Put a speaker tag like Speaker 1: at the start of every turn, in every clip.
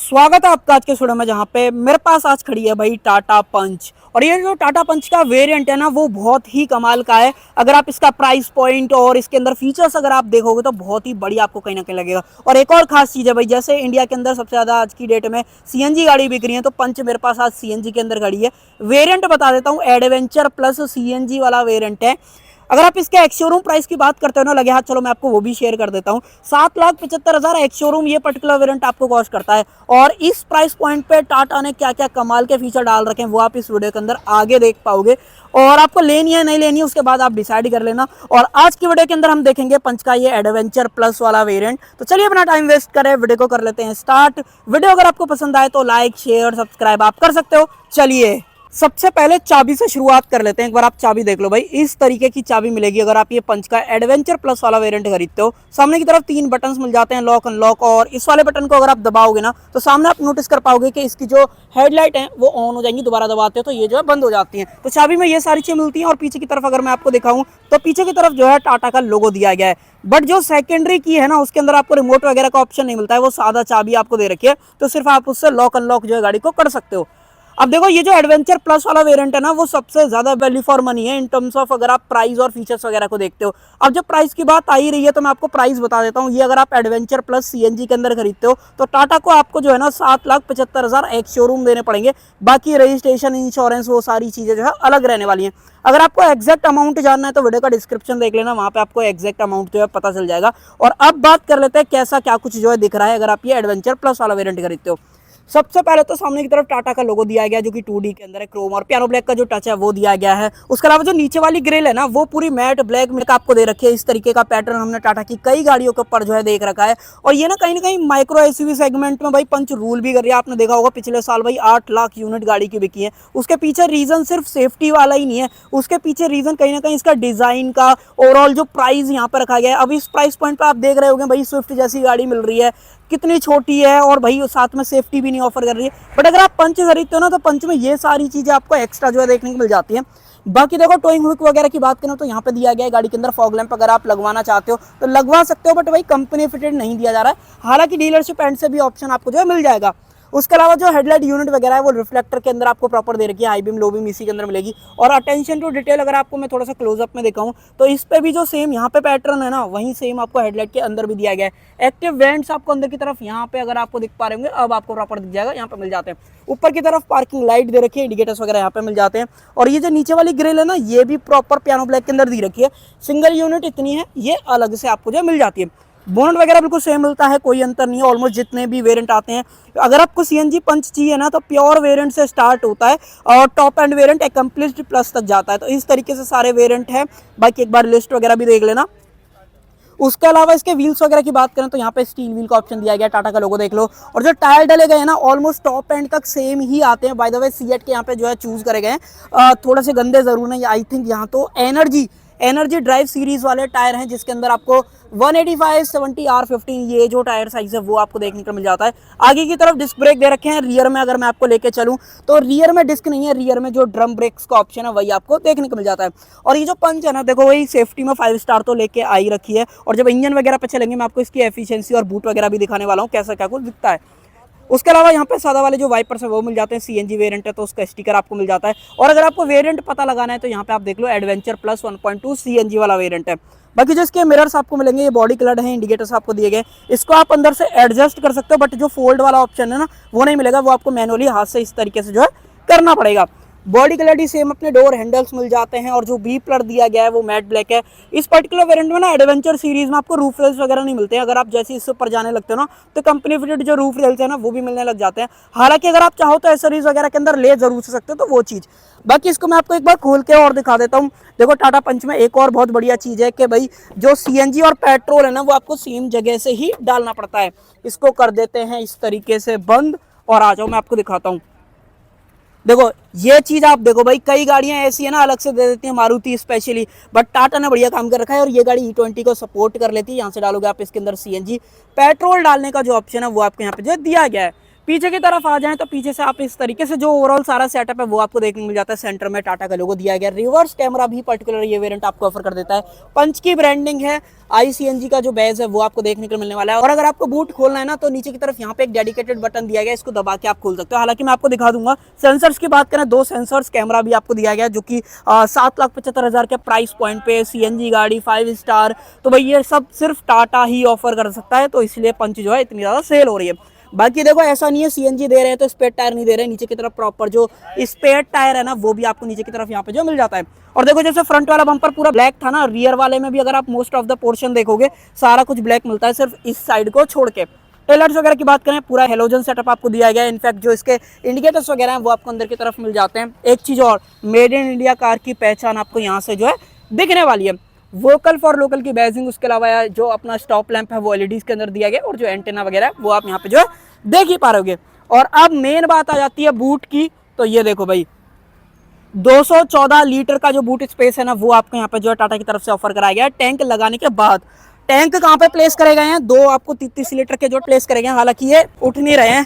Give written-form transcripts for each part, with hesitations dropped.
Speaker 1: स्वागत है आपका आज के स्टूडियो में, जहाँ पे मेरे पास आज खड़ी है भाई टाटा पंच। और ये जो टाटा पंच का वेरिएंट है ना, वो बहुत ही कमाल का है। अगर आप इसका प्राइस पॉइंट और इसके अंदर फीचर्स अगर आप देखोगे तो बहुत ही बढ़िया आपको कहीं ना कहीं लगेगा। और एक और खास चीज़ है भाई, जैसे इंडिया के अंदर सबसे ज़्यादा आज की डेट में सीएनजी गाड़ी बिक रही है, तो पंच मेरे पास आज सीएनजी के अंदर खड़ी है। वेरियंट बता देता हूँ, एडवेंचर प्लस सीएनजी वाला वेरियंट है। अगर आप इसके एक्स शोरूम प्राइस की बात करते हो ना, लगे हाथ, चलो मैं आपको वो भी शेयर कर देता हूँ। 7,75,000 एक्स शोरूम ये पर्टिकुलर वेरिएंट आपको कॉस्ट करता है। और इस प्राइस पॉइंट पे टाटा ने क्या क्या कमाल के फीचर डाल रखे हैं वो आप इस वीडियो के अंदर आगे देख पाओगे। और आपको लेनी है नहीं लेनी है उसके बाद आप डिसाइड कर लेना। और आज की वीडियो के अंदर हम देखेंगे पंच का ये एडवेंचर प्लस वाला वेरिएंट। तो चलिए अपना टाइम वेस्ट करें, वीडियो को कर लेते हैं स्टार्ट। वीडियो अगर आपको पसंद आए तो लाइक शेयर सब्सक्राइब आप कर सकते हो। चलिए सबसे पहले चाबी से शुरुआत कर लेते हैं। एक बार आप चाबी देख लो भाई, इस तरीके की चाबी मिलेगी अगर आप ये पंच का एडवेंचर प्लस वाला वेरिएंट खरीदते हो। सामने की तरफ 3 बटन्स मिल जाते हैं, लॉक अनलॉक। और इस वाले बटन को अगर आप दबाओगे ना तो सामने आप नोटिस कर पाओगे कि इसकी जो हेडलाइट है वो ऑन हो जाएंगी, दोबारा दबाते हो तो ये जो है बंद हो जाती है। तो चाबी में ये सारी चीजें मिलती हैं। और पीछे की तरफ अगर मैं आपको दिखाऊं तो पीछे की तरफ जो है टाटा का लोगो दिया गया है। बट जो सेकेंडरी की है ना, उसके अंदर आपको रिमोट वगैरह का ऑप्शन नहीं मिलता है, वो सादा चाबी आपको दे रखी है। तो सिर्फ आप उससे लॉक अनलॉक जो है गाड़ी को कर सकते हो। अब देखो, ये जो एडवेंचर प्लस वाला वेरिएंट है ना, वो सबसे ज्यादा वैल्यू फॉर मनी है इन टर्म्स ऑफ अगर आप प्राइस और फीचर्स वगैरह को देखते हो। अब जब प्राइस की बात आ ही रही है तो मैं आपको प्राइस बता देता हूँ। ये अगर आप एडवेंचर प्लस सीएनजी के अंदर खरीदते हो तो टाटा को आपको जो है ना 7,75,000 एक शोरूम देने पड़ेंगे। बाकी रजिस्ट्रेशन इंश्योरेंस वो सारी चीजें जो है अलग रहने वाली हैं। अगर आपको एक्जैक्ट अमाउंट जानना है तो वीडियो का डिस्क्रिप्शन देख लेना, वहां पे आपको एक्जैक्ट अमाउंट जो है पता चल जाएगा। और अब बात कर लेते हैं कैसा क्या कुछ जो है दिख रहा है अगर आप ये एडवेंचर प्लस वाला वेरिएंट खरीदते हो। सबसे पहले तो सामने की तरफ टाटा का लोगो दिया गया है, जो कि 2D के अंदर है, क्रोम और पियानो ब्लैक का जो टच है वो दिया गया है। उसके अलावा जो नीचे वाली ग्रिल है ना, वो पूरी मैट ब्लैक में आपको दे रखी है। इस तरीके का पैटर्न हमने टाटा की कई गाड़ियों के ऊपर जो है देख रखा है। और ये ना कहीं माइक्रो एसयूवी सेगमेंट में भाई पंच रूल भी कर रही है। आपने देखा होगा पिछले साल भाई 8 लाख यूनिट गाड़ी की बिकी है। उसके पीछे रीजन सिर्फ सेफ्टी वाला ही नहीं है, उसके पीछे रीजन कहीं ना कहीं इसका डिजाइन का, ओवरऑल जो प्राइस यहाँ पर रखा गया है। अब इस प्राइस पॉइंट पर आप देख रहे होंगे भाई स्विफ्ट जैसी गाड़ी मिल रही है, कितनी छोटी है और भाई साथ में सेफ्टी भी नहीं ऑफर कर रही है। बट अगर आप पंच खरीदते हो ना तो पंच में ये सारी चीजें आपको एक्स्ट्रा जो है देखने को मिल जाती है। बाकी देखो, टोइंग हुक वगैरह की बात करें तो यहाँ पे दिया गया है गाड़ी के अंदर फॉग लैंप, अगर आप लगवाना चाहते हो तो लगवा सकते हो। बट भाई कंपनी फिटेड नहीं दिया जा रहा है, हालांकि डीलरशिप एंड से भी ऑप्शन आपको जो है मिल जाएगा। उसके अलावा जो हेडलाइट यूनिट वगैरह है वो रिफ्लेक्टर के अंदर आपको प्रॉपर दे रखी है, हाई बीम लो बीम इसी के अंदर मिलेगी। और अटेंशन टू डिटेल अगर आपको मैं थोड़ा सा क्लोजअप में दिखाऊं तो इस पे भी जो सेम यहाँ पे पैटर्न है ना, वही सेम आपको हेडलाइट के अंदर भी दिया गया है। एक्टिव वेंट्स आपको अंदर की तरफ यहाँ पे अगर आपको दिख पा रहे होंगे, अब आपको प्रॉपर दिख जाएगा, यहाँ पे मिल जाते हैं। ऊपर की तरफ पार्किंग लाइट दे रखी है, इंडिकेटर्स वगैरह यहाँ पे मिल जाते हैं। और ये जो नीचे वाली ग्रिल है ना, ये भी प्रॉपर पियानो ब्लैक के अंदर दी रखी है। सिंगल यूनिट इतनी है, ये अलग से आपको जो मिल जाती है। बोनट वगैरह बिल्कुल सेम मिलता है, कोई अंतर नहीं है ऑलमोस्ट जितने भी वेरिएंट आते हैं। अगर आपको सीएनजी पंच चाहिए ना तो प्योर वेरिएंट से स्टार्ट होता है और top end variant accomplished plus तक जाता है। तो इस तरीके से सारे वेरिएंट हैं। बाकी एक बार लिस्ट वगैरह भी देख लेना। उसके अलावा इसके व्हील्स वगैरह की बात करें तो यहाँ पे स्टील व्हील का ऑप्शन दिया गया, टाटा का लोगो देख लो। और जो टायर डले गए हैं ना, ऑलमोस्ट टॉप एंड तक सेम ही आते हैं। बाय द वे सीएट के यहाँ पे जो है चूज करे गए हैं, थोड़े से गंदे जरूर नहीं, आई थिंक यहाँ तो एनर्जी ड्राइव सीरीज वाले टायर हैं, जिसके अंदर आपको 185 70 R15 ये जो टायर साइज है वो आपको देखने को मिल जाता है। आगे की तरफ डिस्क ब्रेक दे रखे हैं। रियर में अगर मैं आपको लेके चलूं तो रियर में डिस्क नहीं है, रियर में जो ड्रम ब्रेक्स का ऑप्शन है वही आपको देखने को मिल जाता है। और ये जो पंच है ना, देखो वही सेफ्टी में 5 स्टार तो लेके आई रखी है। और जब इंजन वगैरह पे चलेंगे मैं आपको इसकी एफिशिएंसी और बूट वगैरह भी दिखाने वाला हूँ कैसा क्या कुछ दिखता है। उसके अलावा यहाँ पे सादा वाले जो वाइपर्स है वो मिल जाते हैं। सीएनजी वेरिएंट है तो उसका स्टिकर आपको मिल जाता है। और अगर आपको वेरिएंट पता लगाना है तो यहाँ पे आप देख लो, एडवेंचर प्लस 1.2 सीएनजी वाला वेरिएंट है। बाकी जो इसके मिरर्स आपको मिलेंगे ये बॉडी कलर है, इंडिकेटर्स आपको दिए गए, इसको आप अंदर से एडजस्ट कर सकते हो। बट जो फोल्ड वाला ऑप्शन है ना वो नहीं मिलेगा, वो आपको मैनुअली हाथ से इस तरीके से जो है करना पड़ेगा। बॉडी कलर ही सेम, अपने डोर हैंडल्स मिल जाते हैं। और जो बी प्लर दिया गया है वो मैट ब्लैक है। इस पर्टिकुलर वेरिएंट में ना एडवेंचर सीरीज में आपको रूफ रेल्स वगैरह नहीं मिलते हैं। अगर आप जैसे इससे ऊपर जाने लगते हो ना तो कंपनी फिटेड जो रूफ रेल्स है ना वो भी मिलने लग जाते हैं। हालांकि अगर आप चाहो तो एसेसरीज वगैरह के अंदर ले जरूर सकते हो, तो वो चीज़। बाकी इसको मैं आपको एक बार खोल के और दिखा देता हूँ। देखो, टाटा पंच में एक और बहुत बढ़िया चीज़ है कि भाई जो सीएनजी और पेट्रोल है ना वो आपको सेम जगह से ही डालना पड़ता है। इसको कर देते हैं इस तरीके से बंद और आ जाओ मैं आपको दिखाता हूँ। देखो ये चीज आप देखो भाई, कई गाड़ियां ऐसी है ना अलग से दे देती है, मारुति स्पेशली, बट टाटा ने बढ़िया काम कर रखा है। और ये गाड़ी E20 को सपोर्ट कर लेती है। यहाँ से डालोगे आप इसके अंदर सीएनजी, पेट्रोल डालने का जो ऑप्शन है वो आपको यहाँ पे जो दिया गया है। पीछे की तरफ आ जाएं तो पीछे से आप इस तरीके से जो ओवरऑल सारा सेटअप है वो आपको देखने को मिल जाता है। सेंटर में टाटा का लोगो दिया गया, रिवर्स कैमरा भी पर्टिकुलर ये वेरिएंट आपको ऑफर कर देता है। पंच की ब्रांडिंग है, ICNG का जो बेस है वो आपको देखने को मिलने वाला है। और अगर आपको बूट खोलना है ना तो नीचे की तरफ यहाँ पे एक डेडिकेटेड बटन दिया गया, इसको दबा के आप खोल सकते हो। हालांकि मैं आपको दिखा दूंगा। सेंसर्स की बात करें, 2 सेंसर्स, कैमरा भी आपको दिया गया जो कि 7,75,000 के प्राइस पॉइंट पे CNG गाड़ी 5 स्टार, तो भाई ये सब सिर्फ टाटा ही ऑफर कर सकता है, तो इसलिए पंच जो है इतनी ज़्यादा सेल हो रही है। बाकी देखो ऐसा नहीं है CNG दे रहे हैं तो स्पेयर टायर नहीं दे रहे हैं, नीचे की तरफ प्रॉपर जो स्पेयर टायर है ना वो भी आपको नीचे की तरफ यहाँ पे जो मिल जाता है। और देखो जैसे फ्रंट वाला बम्पर पूरा ब्लैक था ना, रियर वाले में भी अगर आप मोस्ट ऑफ द पोर्शन देखोगे सारा कुछ ब्लैक मिलता है, सिर्फ इस साइड को छोड़ के। टेलर्स वगैरह की बात करें, पूरा हेलोजन सेटअप आपको दिया गया है। इनफैक्ट जो इसके इंडिकेटर्स वगैरह हैं वो आपको अंदर की तरफ मिल जाते हैं। एक चीज़ और, मेड इन इंडिया कार की पहचान आपको यहाँ से जो है दिखने वाली है। वोकल फॉर लोकल की बैजिंग, उसके अलावा जो अपना स्टॉप लैंप है वो LEDs के अंदर दिया गया, और जो एंटेना वगैरह है वो आप यहाँ पे जो है देख ही पा रहे। और अब मेन बात आ जाती है बूट की, तो ये देखो भाई 214 लीटर का जो बूट स्पेस है ना वो आपको यहाँ पे जो है टाटा की तरफ से ऑफर कराया गया है। टैंक लगाने के बाद टैंक कहाँ पे प्लेस करे गए हैं, 2 आपको 33 लीटर के जो प्लेस करे गए हैं। हालांकि ये उठ नहीं रहे हैं,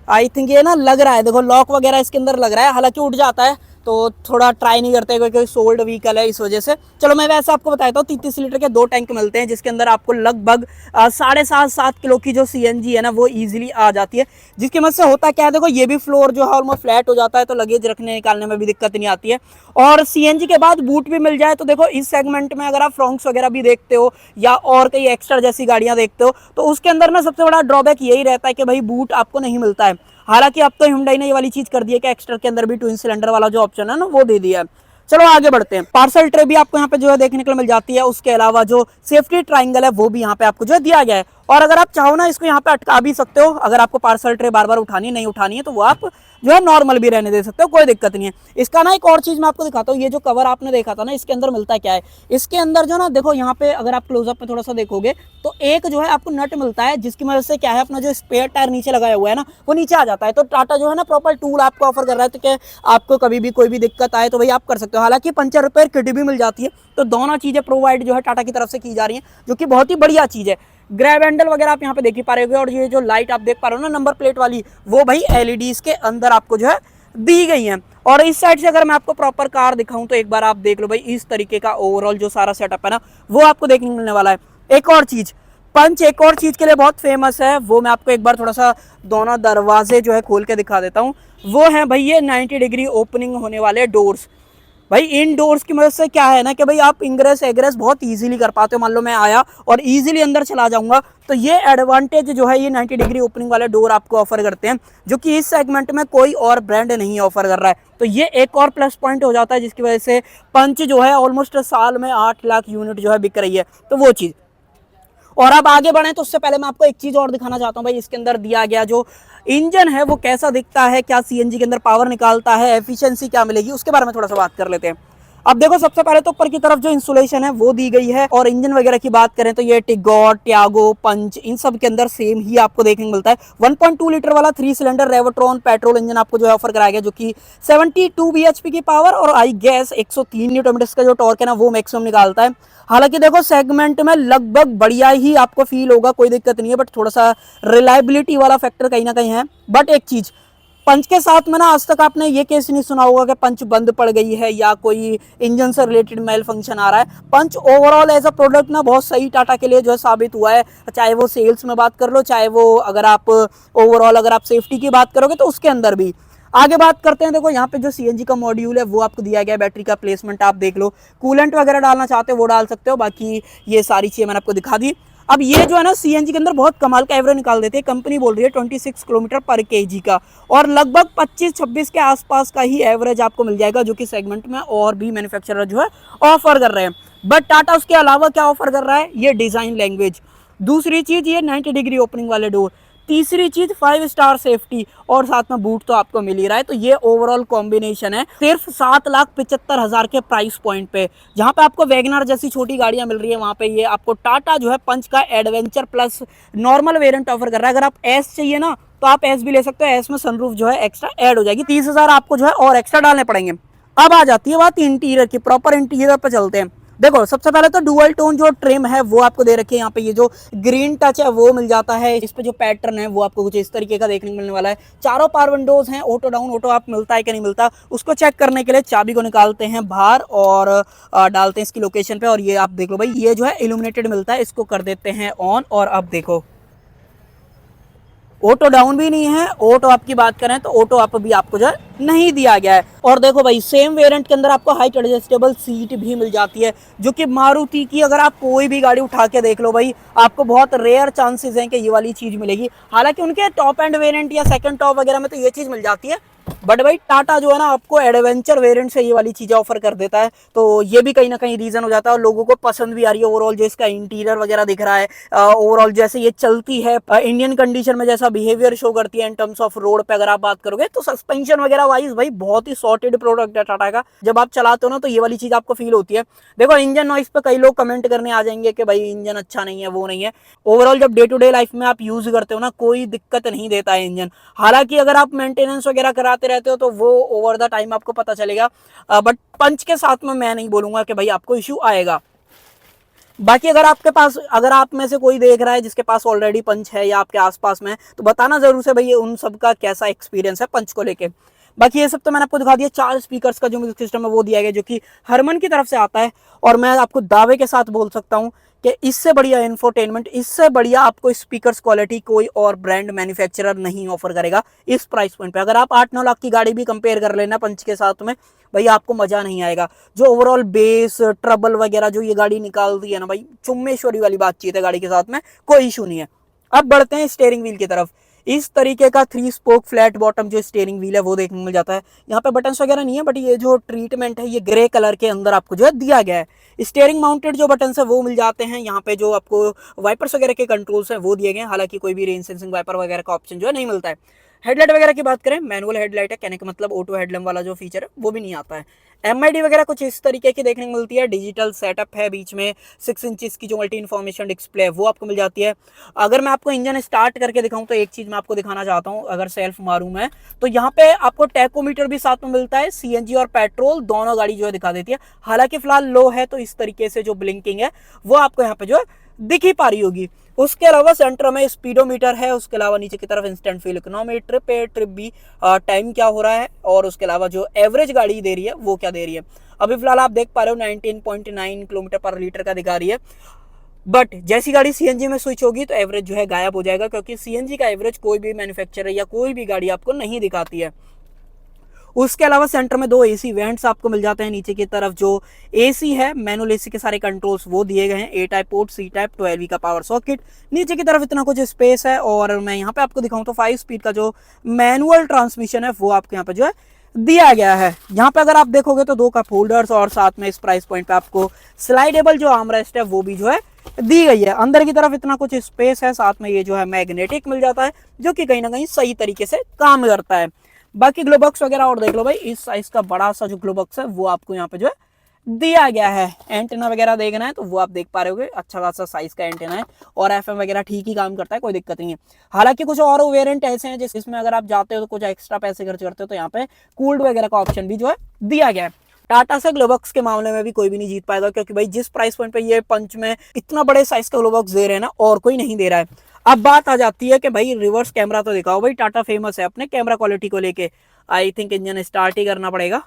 Speaker 1: आई थिंक ये ना लग रहा है, देखो लॉक वगैरह इसके अंदर लग रहा है, हालांकि उठ जाता है तो थोड़ा ट्राई नहीं करते क्योंकि सोल्ड व्हीकल है इस वजह से। चलो मैं वैसे आपको बताता हूँ, 33 लीटर के 2 टैंक मिलते हैं जिसके अंदर आपको लगभग 7.5-7 किलो की जो CNG है ना वो इजीली आ जाती है। जिसकी मदद से होता क्या है, देखो ये भी फ्लोर जो है ऑलमोस्ट फ्लैट हो जाता है, तो लगेज रखने निकालने में भी दिक्कत नहीं आती है। और CNG के बाद बूट भी मिल जाए तो देखो इस सेगमेंट में अगर आप फ्रॉन्क्स वगैरह भी देखते हो या और कई एक्स्ट्रा जैसी गाड़ियां देखते हो तो उसके अंदर ना सबसे बड़ा ड्रॉबैक यही रहता है कि भाई बूट आपको नहीं मिलता है। हालांकि अब तो Hyundai ने ये वाली चीज कर दी है कि एक्स्ट्रा के अंदर भी ट्विन सिलेंडर वाला जो ऑप्शन है ना वो दे दिया है। चलो आगे बढ़ते हैं। पार्सल ट्रे भी आपको यहाँ पे जो है देखने को मिल जाती है, उसके अलावा जो सेफ्टी ट्रायंगल है वो भी यहाँ पे आपको जो है दिया गया है। और अगर आप चाहो ना इसको यहाँ पे अटका भी सकते हो, अगर आपको पार्सल ट्रे बार बार उठानी नहीं उठानी है तो वो आप जो है नॉर्मल भी रहने दे सकते हो, कोई दिक्कत नहीं है। इसका ना एक और चीज मैं आपको दिखाता हूँ, ये जो कवर आपने देखा था ना इसके अंदर मिलता क्या है। इसके अंदर जो ना देखो यहाँ पे अगर आप क्लोजअप में थोड़ा सा देखोगे तो एक जो है आपको नट मिलता है, जिसकी मदद से क्या है अपना जो स्पेयर टायर नीचे लगाया हुआ है ना वो नीचे आ जाता है। तो टाटा जो है ना प्रॉपर टूल आपको ऑफर कर रहा है, तो क्या आपको कभी भी कोई भी दिक्कत आए तो भाई आप कर सकते हो। हालांकि पंचर रिपेयर किट भी मिल जाती है, तो दोनों चीजें प्रोवाइड जो है टाटा की तरफ से की जा रही है, जो कि बहुत ही बढ़िया चीज है। ग्रैब हैंडल वगैरह आप यहाँ पे देख ही पा रहे हो, और ये जो लाइट आप देख पा रहे हो ना नंबर प्लेट वाली, वो भाई LEDs के अंदर आपको जो है दी गई है। और इस साइड से अगर मैं आपको प्रॉपर कार दिखाऊं तो एक बार आप देख लो भाई, इस तरीके का ओवरऑल जो सारा सेटअप है ना वो आपको देखने को मिलने वाला है। एक और चीज, पंच एक और चीज के लिए बहुत फेमस है, वो मैं आपको एक बार थोड़ा सा दोनों दरवाजे जो है खोल के दिखा देता हूँ। वो है भाई ये 90 डिग्री ओपनिंग होने वाले डोर्स। भाई इन डोर्स की मदद से क्या है ना कि भाई आप इंग्रेस एग्रेस बहुत इजीली कर पाते हो। मान लो मैं आया और इजीली अंदर चला जाऊंगा, तो ये एडवांटेज जो है ये 90 डिग्री ओपनिंग वाले डोर आपको ऑफर करते हैं, जो कि इस सेगमेंट में कोई और ब्रांड नहीं ऑफर कर रहा है। तो ये एक और प्लस पॉइंट हो जाता है, जिसकी वजह से पंच जो है ऑलमोस्ट साल में 8 लाख यूनिट जो है बिक रही है, तो वो चीज़। और अब आगे बढ़े तो उससे पहले मैं आपको एक चीज और दिखाना चाहता हूँ भाई, इसके अंदर दिया गया जो इंजन है वो कैसा दिखता है, क्या CNG के अंदर पावर निकालता है, एफिशिएंसी क्या मिलेगी, उसके बारे में थोड़ा सा बात कर लेते हैं। अब देखो सबसे पहले तो ऊपर की तरफ जो इंसुलेशन है वो दी गई है, और इंजन वगैरह की बात करें तो ये टिगोर, टियागो, पंच इन सब के अंदर सेम ही आपको देखने को मिलता है। 1.2 लीटर वाला 3 सिलेंडर रेवोट्रॉन पेट्रोल इंजन आपको जो है ऑफर कराया गया, जो कि 72 bhp की पावर और आई गैस 103 न्यूटन मीटर का जो टॉर्क है ना वो मैक्सिमम निकालता है। हालांकि देखो सेगमेंट में लगभग बढ़िया ही आपको फील होगा, कोई दिक्कत नहीं है, बट थोड़ा सा रिलायबिलिटी वाला फैक्टर कहीं ना कहीं है। बट एक चीज, पंच के साथ में ना आज तक आपने ये केस नहीं सुना होगा कि पंच बंद पड़ गई है या कोई इंजन से रिलेटेड मेल फंक्शन आ रहा है। पंच ओवरऑल एज अ प्रोडक्ट ना बहुत सही टाटा के लिए जो है साबित हुआ है, चाहे वो सेल्स में बात कर लो, चाहे वो अगर आप ओवरऑल अगर आप सेफ्टी की बात करोगे तो उसके अंदर भी। आगे बात करते हैं, देखो यहाँ पे जो CNG का मॉड्यूल है वो आपको दिया गया है, बैटरी का प्लेसमेंट आप देख लो, कूलेंट वगैरह डालना चाहते हो वो डाल सकते हो, बाकी ये सारी चीज़ें मैंने आपको दिखा दी। अब ये जो है ना CNG के अंदर बहुत कमाल का एवरेज निकाल देती है, कंपनी बोल रही है 26 किलोमीटर पर kg का, और लगभग 25-26 के आसपास का ही एवरेज आपको मिल जाएगा, जो कि सेगमेंट में और भी मैन्युफैक्चरर जो है ऑफर कर रहे हैं। बट टाटा उसके अलावा क्या ऑफर कर रहा है, ये डिजाइन लैंग्वेज, दूसरी चीज ये 90 डिग्री ओपनिंग वाले डोर, तीसरी चीज 5 स्टार सेफ्टी, और साथ में बूट तो आपको मिल ही रहा है। तो ये ओवरऑल कॉम्बिनेशन है सिर्फ 7,75,000 के प्राइस पॉइंट पे, जहां पे आपको वैगनर जैसी छोटी गाड़ियां मिल रही है, वहां पे ये आपको टाटा जो है पंच का adventure plus normal variant offer कर रहा है। अगर आप एस चाहिए ना तो आप एस भी ले सकते हो, एस में सनरूफ जो है एक्स्ट्रा ऐड हो जाएगी, 30,000 आपको जो है और एक्स्ट्रा डालने पड़ेंगे। अब आ जाती है बात इंटीरियर की, प्रॉपर इंटीरियर पे चलते हैं। देखो सबसे पहले तो डुअल टोन जो ट्रिम है वो आपको दे रखी है। यहाँ पे ये जो ग्रीन टच है वो मिल जाता है। इस पे जो पैटर्न है वो आपको कुछ इस तरीके का देखने को मिलने वाला है। चारों पावर विंडोज हैं। ऑटो डाउन ऑटो अप मिलता है कि नहीं मिलता, उसको चेक करने के लिए चाबी को निकालते हैं बाहर और डालते हैं इसकी लोकेशन पे, और ये आप देख लो भाई, ये जो है इल्यूमिनेटेड मिलता है। इसको कर देते हैं ऑन, और अब देखो ऑटो डाउन भी नहीं है। ऑटो अप की बात करें तो ऑटो अप भी आपको जो है नहीं दिया गया है। और देखो भाई सेम वेरिएंट के अंदर आपको हाइट एडजस्टेबल सीट भी मिल जाती है, जो कि मारुति की अगर आप कोई भी गाड़ी उठा के देख लो भाई, आपको बहुत रेयर चांसेस हैं कि ये वाली चीज मिलेगी। हालांकि उनके टॉप एंड वेरिएंट या सेकंड टॉप वगैरह में तो ये चीज मिल जाती है, बट भाई टाटा जो है ना आपको एडवेंचर वेरिएंट से ये वाली चीजें ऑफर कर देता है, तो ये भी कहीं ना कहीं रीजन हो जाता है। और लोगों को पसंद भी आ रही है ओवरऑल, जो इसका इंटीरियर वगैरह दिख रहा है, ओवरऑल जैसे ये चलती है इंडियन कंडीशन में, जैसा बिहेवियर शो करती है इन टर्म्स ऑफ रोड पे अगर आप बात करोगे, तो सस्पेंशन वगैरह वाइज भाई बहुत ही सॉर्टेड प्रोडक्ट है टाटा का। जब आप चलाते हो ना तो ये वाली चीज आपको फील होती है। देखो इंजन नॉइस पे कई लोग कमेंट करने आ जाएंगे कि भाई इंजन अच्छा नहीं है, वो नहीं है। ओवरऑल जब डे टू डे लाइफ में आप यूज करते हो ना, कोई दिक्कत नहीं देता है इंजन। हालांकि अगर आप मेंटेनेंस वगैरह कराते रहते हो तो वो ओवर द टाइम आपको पता चलेगा, बट पंच के साथ में मैं नहीं बोलूंगा कि भाई आपको इश्यू आएगा। बाकी अगर आपके पास, अगर आप में से कोई देख रहा है जिसके पास ऑलरेडी पंच है या आपके आसपास में, तो बताना जरूर से भाई उन सब का कैसा एक्सपीरियंस है पंच को लेके। बाकी ये सब तो मैंने आपको दिखा दिया। 4 स्पीकर्स का जो म्यूजिक सिस्टम है वो दिया गया, जो कि हरमन की तरफ से आता है। और मैं आपको दावे के साथ बोल सकता हूं कि इससे बढ़िया इंफोटेनमेंट, इससे बढ़िया आपको स्पीकर्स क्वालिटी कोई और ब्रांड मैन्युफैक्चरर नहीं ऑफर करेगा इस प्राइस पॉइंट पे। अगर आप 8-9 लाख की गाड़ी भी कंपेयर कर लेना पंच के साथ में, भाई आपको मजा नहीं आएगा। जो ओवरऑल बेस ट्रबल वगैरह जो ये गाड़ी निकालती है ना भाई, चुम्मेश्वरी वाली बातचीत है गाड़ी के साथ में, कोई इशू नहीं है। अब बढ़ते हैं स्टीयरिंग व्हील की तरफ। इस तरीके का 3 स्पोक फ्लैट बॉटम जो स्टीयरिंग व्हील है वो देखने को मिल जाता है। यहाँ पे बटन्स वगैरह नहीं है, बट ये जो ट्रीटमेंट है ये ग्रे कलर के अंदर आपको जो है दिया गया है। स्टीयरिंग माउंटेड जो बटन्स है वो मिल जाते हैं। यहाँ पे जो आपको वाइपर्स वगैरह के कंट्रोल्स हैं वो दिए गए हैं। हालांकि कोई भी रेन सेंसिंग वाइपर वगैरह का ऑप्शन जो है नहीं मिलता है। हेडलाइट वगैरह की बात करें, मैनुअल हेडलाइट है, कहने का मतलब ऑटो हेडलैम्प वाला जो फीचर है वो भी नहीं आता है। एमआईडी वगैरह कुछ इस तरीके की देखने को मिलती है। डिजिटल सेटअप है, बीच में 6 इंचेस की जो मल्टी इन्फॉर्मेशन डिस्प्ले है वो आपको मिल जाती है। अगर मैं आपको इंजन स्टार्ट करके दिखाऊं तो एक चीज मैं आपको दिखाना चाहता हूं, अगर सेल्फ मारूं मैं, तो यहाँ पे आपको टैकोमीटर भी साथ में मिलता है। सीएनजी और पेट्रोल दोनों गाड़ी जो है दिखा देती है। हालांकि फिलहाल लो है, तो इस तरीके से जो ब्लिंकिंग है वो आपको यहाँ पे जो है दिख ही पा रही होगी। उसके अलावा सेंटर में स्पीडोमीटर है। उसके अलावा नीचे की तरफ instant fuel economy, trip A, trip B, time क्या हो रहा है, और उसके अलावा जो एवरेज गाड़ी दे रही है वो क्या दे रही है। अभी फिलहाल आप देख पा रहे हो 19.9 किलोमीटर पर लीटर का दिखा रही है, बट जैसी गाड़ी सीएनजी में स्विच होगी तो एवरेज जो है गायब हो जाएगा, क्योंकि सीएनजी का एवरेज कोई भी मैन्युफैक्चरर या कोई भी गाड़ी आपको नहीं दिखाती है। उसके अलावा सेंटर में 2 एसी वेंट्स आपको मिल जाते हैं। नीचे की तरफ जो एसी है, मैनुअल एसी के सारे कंट्रोल्स वो दिए गए हैं। A type port, C type, 12V का पावर सॉकेट। नीचे की तरफ इतना कुछ स्पेस है। और मैं यहाँ पे आपको दिखाऊं तो 5 स्पीड का जो मैनुअल ट्रांसमिशन है वो आपको यहाँ पे जो है दिया गया है। यहाँ पे अगर आप देखोगे तो 2 कप होल्डर्स, और साथ में इस प्राइस पॉइंट पे आपको स्लाइडेबल जो आर्मरेस्ट है वो भी जो है दी गई है। अंदर की तरफ इतना कुछ स्पेस है, साथ में ये जो है मैग्नेटिक मिल जाता है, जो कि कहीं ना कहीं सही तरीके से काम करता है। बाकी ग्लो बॉक्स वगैरह और देख लो भाई, इस साइज का बड़ा सा जो ग्लो बॉक्स है वो आपको यहाँ पे जो है दिया गया है। एंटेना वगैरह देखना है तो वो आप देख पा रहे होगे, अच्छा खासा साइज का एंटेना है, और एफएम वगैरह ठीक ही काम करता है, कोई दिक्कत नहीं है। हालांकि कुछ और वेरिएंट ऐसे हैं जिसमें अगर आप जाते हो तो कुछ एक्स्ट्रा पैसे खर्च करते हो, तो यहाँ पे कूल्ड वगैरह का ऑप्शन भी जो है दिया गया है। टाटा से ग्लोबॉक्स के मामले में भी कोई भी नहीं जीत पाएगा, क्योंकि भाई जिस प्राइस पॉइंट पे ये पंच में इतना बड़े साइज का ग्लोबॉक्स दे रहे हैं ना, और कोई नहीं दे रहा है। अब बात आ जाती है कि भाई रिवर्स कैमरा तो दिखाओ। भाई टाटा फेमस है अपने कैमरा क्वालिटी को लेके। आई थिंक इंजन स्टार्ट ही करना पड़ेगा,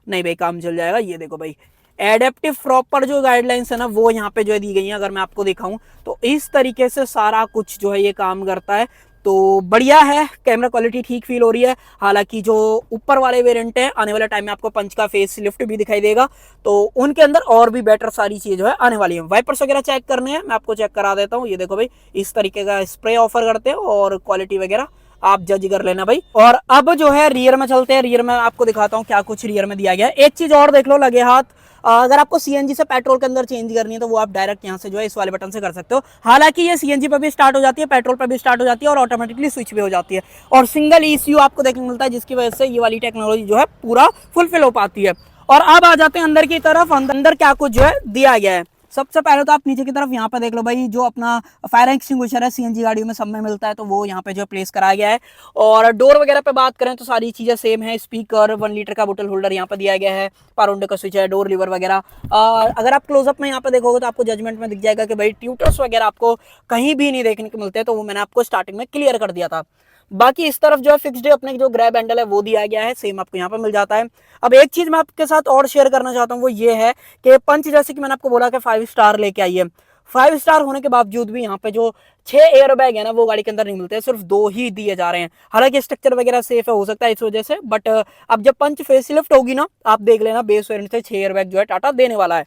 Speaker 1: नहीं भाई काम चल जाएगा। ये देखो भाई, एडेप्टिव प्रॉपर जो गाइडलाइंस है ना वो यहाँ पे जो है दी गई है। अगर मैं आपको दिखाऊं तो इस तरीके से सारा कुछ जो है ये काम करता है, तो बढ़िया है। कैमरा क्वालिटी ठीक फील हो रही है। हालांकि जो ऊपर वाले वेरिएंट है, आने वाले टाइम में आपको पंच का फेस लिफ्ट भी दिखाई देगा, तो उनके अंदर और भी बेटर सारी चीज जो है आने वाली है। वाइपर्स वगैरह चेक करने हैं, मैं आपको चेक करा देता हूँ। ये देखो भाई, इस तरीके का स्प्रे ऑफर करते हैं, और क्वालिटी वगैरह आप जज कर लेना भाई। और अब जो है रियर में चलते हैं। रियर में आपको दिखाता हूँ क्या कुछ रियर में दिया गया है। एक चीज और देख लो लगे हाथ, अगर आपको सीएनजी से पेट्रोल के अंदर चेंज करनी है तो वो आप डायरेक्ट यहाँ से जो है इस वाले बटन से कर सकते हो। हालांकि ये सीएनजी पे भी स्टार्ट हो जाती है, पेट्रोल पे भी स्टार्ट हो जाती है, और ऑटोमेटिकली स्विच भी हो जाती है, और सिंगल ईसीयू आपको देखने को मिलता है, जिसकी वजह से ये वाली टेक्नोलॉजी जो है पूरा फुलफिल हो पाती है। और अब आ जाते हैं अंदर की तरफ। अंदर क्या कुछ जो है दिया गया है। सबसे पहले तो आप नीचे की तरफ यहाँ पे देख लो भाई, जो अपना फायर एक्सटिंग्विशर है सीएनजी गाड़ियों में सब में मिलता है, तो वो यहाँ पे जो प्लेस कराया गया है। और डोर वगैरह पे बात करें तो सारी चीजें सेम है। स्पीकर, 1 लीटर का बोतल होल्डर यहाँ पे दिया गया है, पावर विंडो का स्विच है, डोर लीवर वगैरह। अगर आप क्लोजअप में यहाँ पे देखोगे तो आपको जजमेंट में दिख जाएगा कि भाई ट्यूटर्स वगैरह आपको कहीं भी नहीं देखने को मिलते, तो वो मैंने आपको स्टार्टिंग में क्लियर कर दिया था। बाकी इस तरफ जो है फिक्स्ड अपने जो ग्रैब हैंडल है वो दिया गया है, सेम आपको यहाँ पे मिल जाता है। अब एक चीज मैं आपके साथ और शेयर करना चाहता हूँ, वो ये है कि पंच जैसे कि मैंने आपको बोला कि 5 स्टार लेके आइए, 5 स्टार होने के बावजूद भी यहाँ पे जो 6 एयर बैग है ना वो गाड़ी के अंदर नहीं मिलते हैं, सिर्फ 2 ही दिए जा रहे हैं। हालांकि स्ट्रक्चर वगैरह सेफ है, हो सकता है इस वजह से, बट अब जब पंच फेसलिफ्ट होगी ना, आप देख लेना बेस वेरिएंट से 6 एयर बैग जो है टाटा देने वाला है।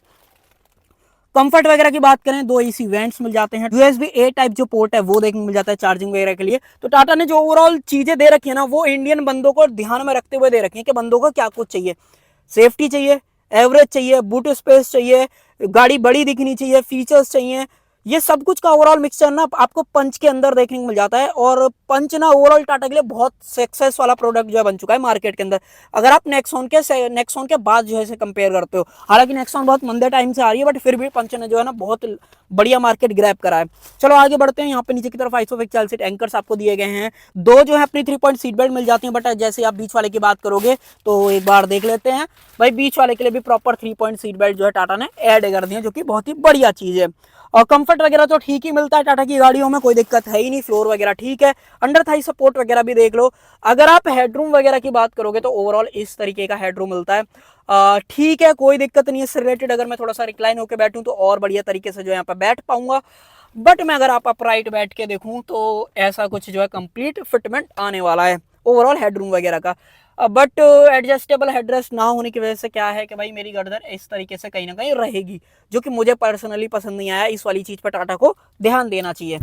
Speaker 1: कंफर्ट वगैरह की बात करें, 2 एसी वेंट्स मिल जाते हैं, यूएसबी ए टाइप जो पोर्ट है वो देखने मिल जाता है चार्जिंग वगैरह के लिए। तो टाटा ने जो ओवरऑल चीजें दे रखी है ना, वो इंडियन बंदों को ध्यान में रखते हुए दे रखी है कि बंदों को क्या कुछ चाहिए। सेफ्टी चाहिए, एवरेज चाहिए, बूट स्पेस चाहिए, गाड़ी बड़ी दिखनी चाहिए, फीचर्स चाहिए, ये सब कुछ का ओवरऑल मिक्सचर ना आपको पंच के अंदर देखने को मिल जाता है। और पंच ना ओवरऑल टाटा के लिए बहुत सक्सेस वाला प्रोडक्ट जो है बन चुका है मार्केट के अंदर। अगर आप नेक्सॉन के बाद जो है इसे कंपेयर करते हो, हालांकि नेक्सॉन बहुत मंदे टाइम से आ रही है, बट फिर भी पंच ने जो है ना बहुत बढ़िया मार्केट ग्रैब करा है। चलो आगे बढ़ते हैं। यहाँ पे नीचे की तरफ आइसोफिक चाइल्ड सीट एंकर्स आपको दिए गए हैं, 2 जो है अपनी 3 पॉइंट सीट बेल्ट मिल जाती है, बट जैसे आप बीच वाले की बात करोगे तो एक बार देख लेते हैं भाई, बीच वाले के लिए भी प्रॉपर 3 पॉइंट सीट बेल्ट जो है टाटा ने ऐड कर दी है, जो कि बहुत ही बढ़िया चीज है। और कंफर्ट वगैरह तो ठीक ही मिलता है टाटा की गाड़ियों में, कोई दिक्कत है ही नहीं, फ्लोर वगैरह ठीक है, अंडर थाई सपोर्ट वगैरह भी देख लो। अगर आप हेडरूम वगैरह की बात करोगे तो ओवरऑल इस तरीके का हेडरूम मिलता है, ठीक है, कोई दिक्कत नहीं है इससे रिलेटेड। अगर मैं थोड़ा सा रिक्लाइन होकर बैठूं तो और बढ़िया तरीके से जो यहाँ पर बैठ पाऊंगा, बट मैं अगर आप अपराइट बैठ के देखूं तो ऐसा कुछ जो है कंप्लीट फिटमेंट आने वाला है ओवरऑल हेडरूम वगैरह का। बट एडजस्टेबल हेडरेस्ट ना होने की वजह से क्या है कि भाई मेरी गर्दन इस तरीके से कहीं ना कहीं रहेगी, जो कि मुझे पर्सनली पसंद नहीं आया। इस वाली चीज पर टाटा को ध्यान देना चाहिए।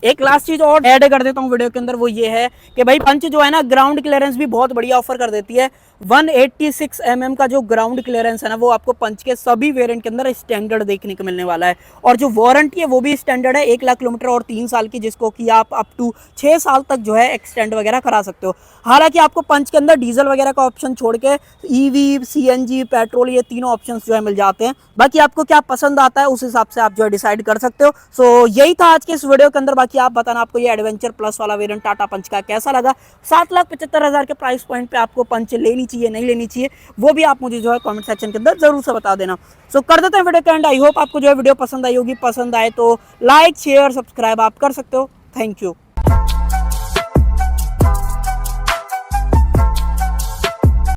Speaker 1: एक लास्ट चीज और ऐड कर देता हूँ वीडियो के अंदर, वो ये है कि भाई पंच जो है ना ग्राउंड क्लियरेंस भी बहुत बढ़िया ऑफर कर देती है। 186 mm का जो ग्राउंड क्लियरेंस है ना, वो आपको पंच के सभी वेरिएंट के अंदर स्टैंडर्ड देखने को मिलने वाला है। और जो वारंटी है वो भी स्टैंडर्ड है, 1 लाख किलोमीटर और 3 साल की, जिसको कि आप अप टू 6 साल तक जो है एक्सटेंड वगैरह करा सकते हो। हालांकि आपको पंच के अंदर डीजल वगैरह का ऑप्शन छोड़ के ईवी, सीएनजी, पेट्रोल, ये तीनों ऑप्शंस जो है मिल जाते हैं। बाकी आपको क्या पसंद आता है उस हिसाब से आप जो है डिसाइड कर सकते हो। सो यही था आज के इस वीडियो के अंदर। बाकी आप बताना आपको ये एडवेंचर प्लस वाला वेरिएंट टाटा पंच का कैसा लगा। 7,75,000 के प्राइस पॉइंट पे आपको पंच लेनी चाहिए नहीं लेनी चाहिए, वो भी आप मुझे जो है कमेंट सेक्शन के अंदर जरूर से बता देना। सो कर देते हैं वीडियो का एंड। आई होप आपको जो है वीडियो पसंद आई होगी, पसंद आए तो लाइक शेयर सब्सक्राइब आप कर सकते हो। Thank you.